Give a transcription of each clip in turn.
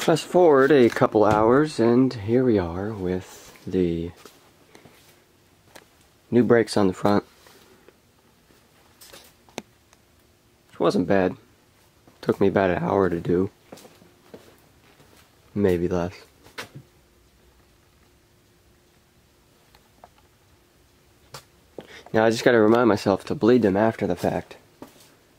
Fast forward a couple hours, and here we are with the new brakes on the front. Which wasn't bad. Took me about an hour to do. Maybe less. Now I just gotta remind myself to bleed them after the fact,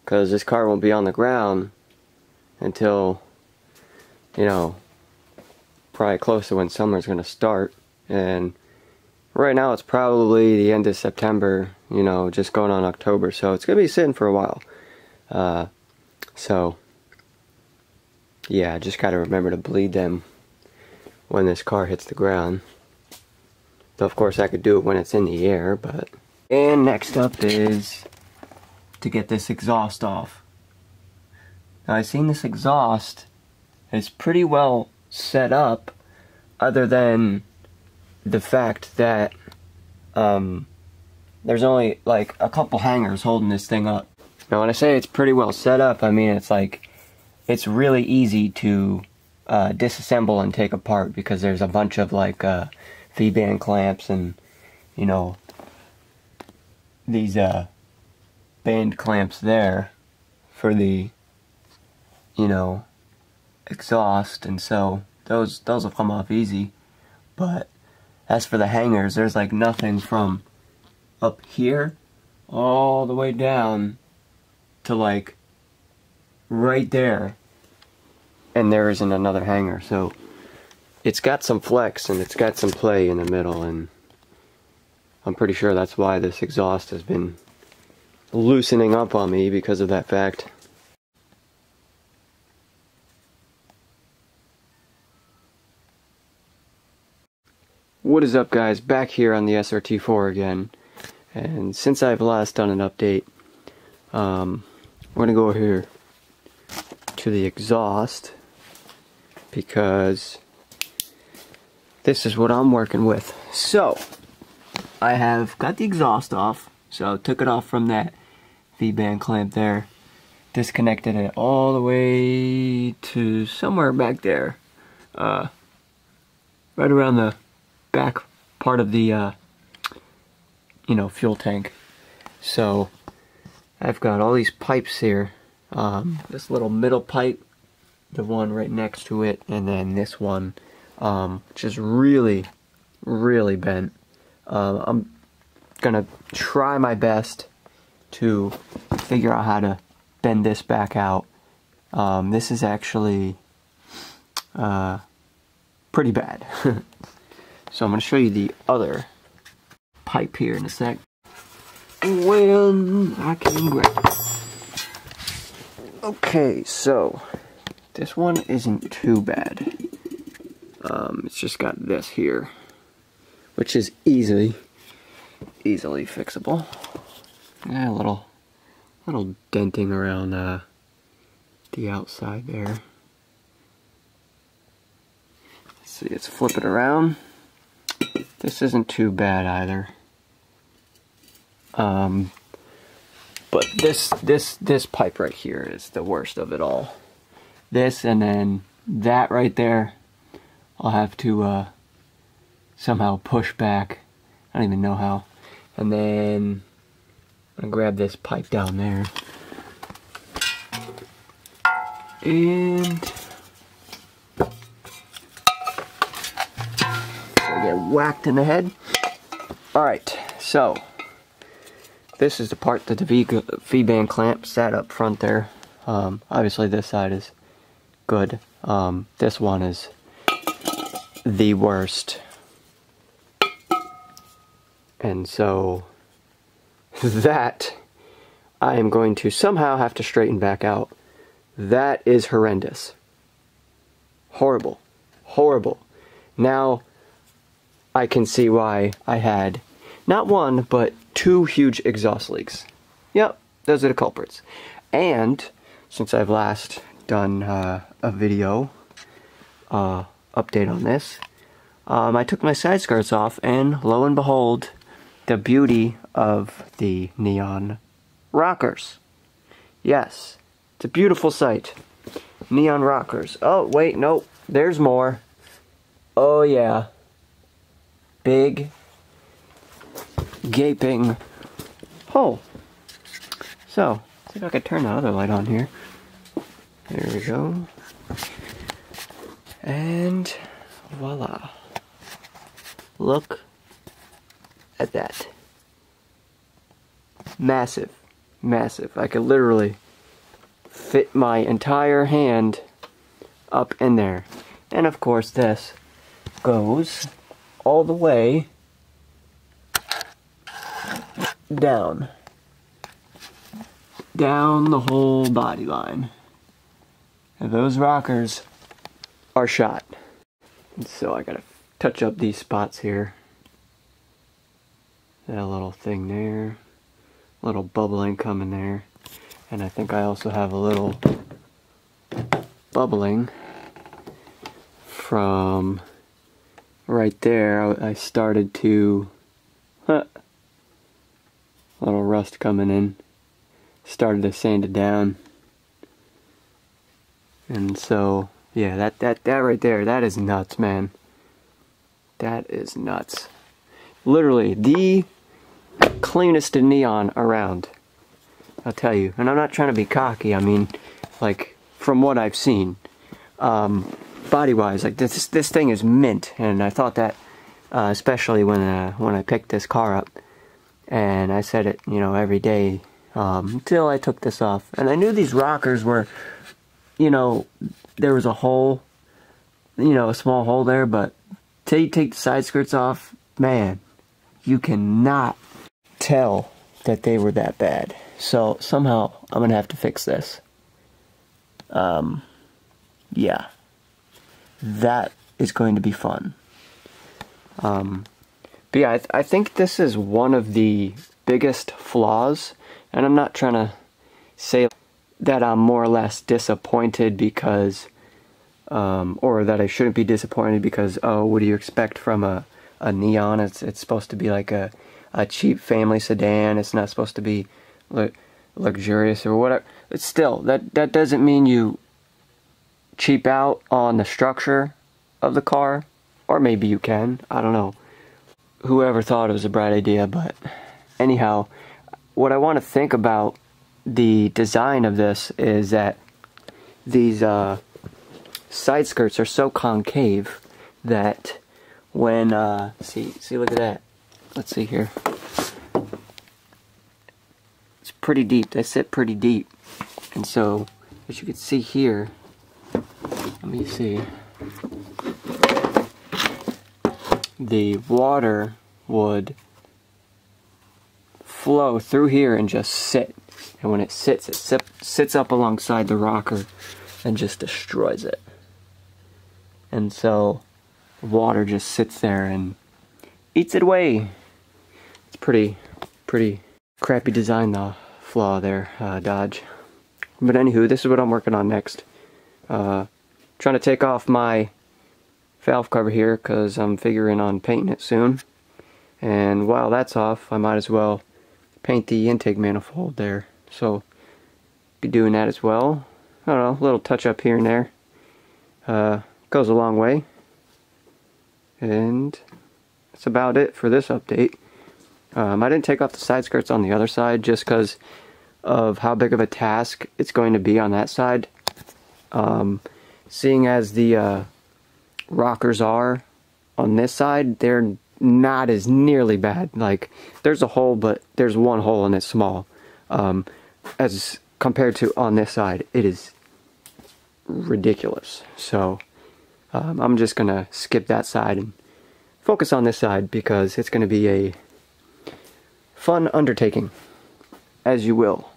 because this car won't be on the ground until, you know, probably close to when summer's gonna start. And right now it's probably the end of September, you know, just going on October, so it's gonna be sitting for a while. So yeah, just gotta remember to bleed them when this car hits the ground. Though of course I could do it when it's in the air, but... And next up is to get this exhaust off. Now I've seen this exhaust is pretty well set up, other than the fact that there's only like a couple hangers holding this thing up. Now when I say it's pretty well set up, I mean it's like it's really easy to disassemble and take apart, because there's a bunch of like V-band clamps and, you know, these band clamps there for the, you know, exhaust, and so those will come off easy. But as for the hangers, there's like nothing from up here all the way down to like right there, and there isn't another hanger. So it's got some flex and it's got some play in the middle, and I'm pretty sure that's why this exhaust has been loosening up on me, because of that fact. What is up, guys? Back here on the SRT4 again, and since I've last done an update, we're gonna go here to the exhaust, because this is what I'm working with. So I have got the exhaust off, so took it off from that V-band clamp there, disconnected it all the way to somewhere back there, right around the back part of the you know, fuel tank. So I've got all these pipes here, this little middle pipe, the one right next to it, and then this one, which is really bent. I'm gonna try my best to figure out how to bend this back out. This is actually pretty bad. So I'm gonna show you the other pipe here in a sec when I can grab it. Okay, so this one isn't too bad. It's just got this here, which is easily fixable. Yeah, a little denting around the outside there. Let's see, let's flip it around. This isn't too bad either. But this pipe right here is the worst of it all. This, and then that right there, I'll have to somehow push back. I don't even know how. And then I'll grab this pipe down there. And I get whacked in the head. Alright, so this is the part that the V-band clamp sat up front there. Obviously this side is good. This one is the worst. And so that I am going to somehow have to straighten back out. That is horrendous. Horrible. Horrible. Now I can see why I had not one, but 2 huge exhaust leaks. Yep, those are the culprits. And since I've last done a video update on this, I took my side skirts off, and lo and behold, the beauty of the neon rockers. Yes, it's a beautiful sight. neon rockers. Oh, wait, nope. There's more. Oh, yeah. Big, gaping hole. So, see if I can turn the other light on here. There we go. And voila. Look at that. Massive. Massive. I could literally fit my entire hand up in there. And of course this goes all the way down. Down the whole body line. And those rockers are shot. And so I gotta touch up these spots here. That little thing there. Little bubbling coming there. And I think I also have a little bubbling from right there. I started to, little rust coming in. Started to sand it down. And so, yeah, that right there, that is nuts, man. That is nuts. Literally, the cleanest neon around. I'll tell you. And I'm not trying to be cocky. I mean, like, from what I've seen, body-wise, like, this thing is mint. And I thought that, especially when I picked this car up. And I said it, you know, every day, until I took this off. And I knew these rockers were, you know, there was a hole, you know, a small hole there, but till you take the side skirts off, man, you cannot tell that they were that bad. So somehow I'm gonna have to fix this. Yeah, that is going to be fun. But yeah, I think this is one of the biggest flaws, and I'm not trying to say that I'm more or less disappointed because, or that I shouldn't be disappointed because, oh, what do you expect from a neon? It's supposed to be like a cheap family sedan. It's not supposed to be luxurious or whatever. But still, that doesn't mean you cheap out on the structure of the car. Or maybe you can. I don't know. Whoever thought it was a bright idea, but anyhow, what I want to think about the design of this is that these side skirts are so concave that when see look at that. Let's see here. It's pretty deep. They sit pretty deep, and so as you can see here, let me see. The water would flow through here and just sit. And when it sits, it sits up alongside the rocker and just destroys it. And so water just sits there and eats it away. It's pretty crappy design, the flaw there, Dodge. But anywho, this is what I'm working on next. Trying to take off my valve cover here because I'm figuring on painting it soon. And while that's off, I might as well paint the intake manifold there. So, be doing that as well. I don't know, a little touch up here and there. Goes a long way. And that's about it for this update. I didn't take off the side skirts on the other side just because of how big of a task it's going to be on that side. Seeing as the rockers are on this side, they're not as nearly bad. Like, there's a hole, but there's one hole and it's small. As compared to on this side, it is ridiculous. So I'm just gonna skip that side and focus on this side because it's gonna be a fun undertaking, as you will.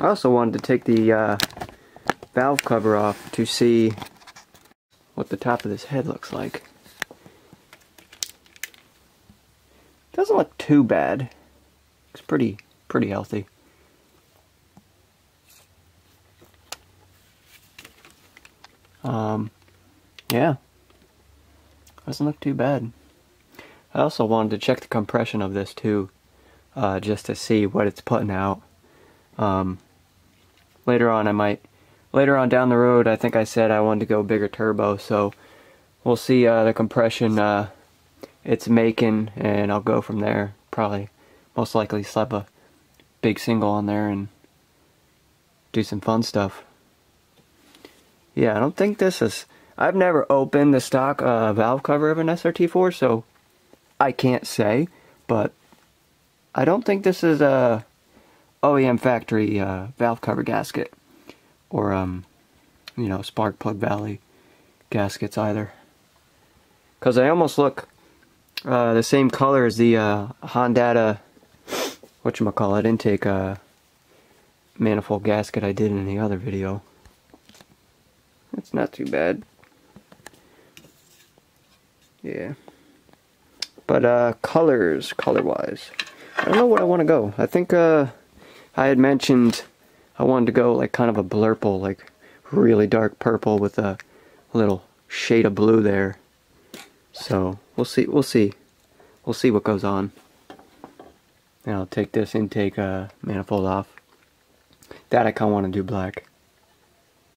I also wanted to take the valve cover off to see what the top of this head looks like. Doesn't look too bad. It's pretty healthy. Yeah, doesn't look too bad. I also wanted to check the compression of this too, just to see what it's putting out. Later on down the road, I think I said I wanted to go bigger turbo, so we'll see the compression it's making, and I'll go from there. Probably, most likely slap a big single on there and do some fun stuff. Yeah, I don't think this is... I've never opened the stock valve cover of an SRT4, so I can't say, but I don't think this is a OEM factory valve cover gasket, or you know, spark plug valley gaskets either, because they almost look the same color as the Honda whatchamacallit intake manifold gasket I did in the other video. It's not too bad. Yeah. But color-wise, I don't know what I want to go. I think I had mentioned I wanted to go like kind of a blurple, like really dark purple with a little shade of blue there. So we'll see what goes on. And I'll take this intake manifold off. That I kind of want to do black.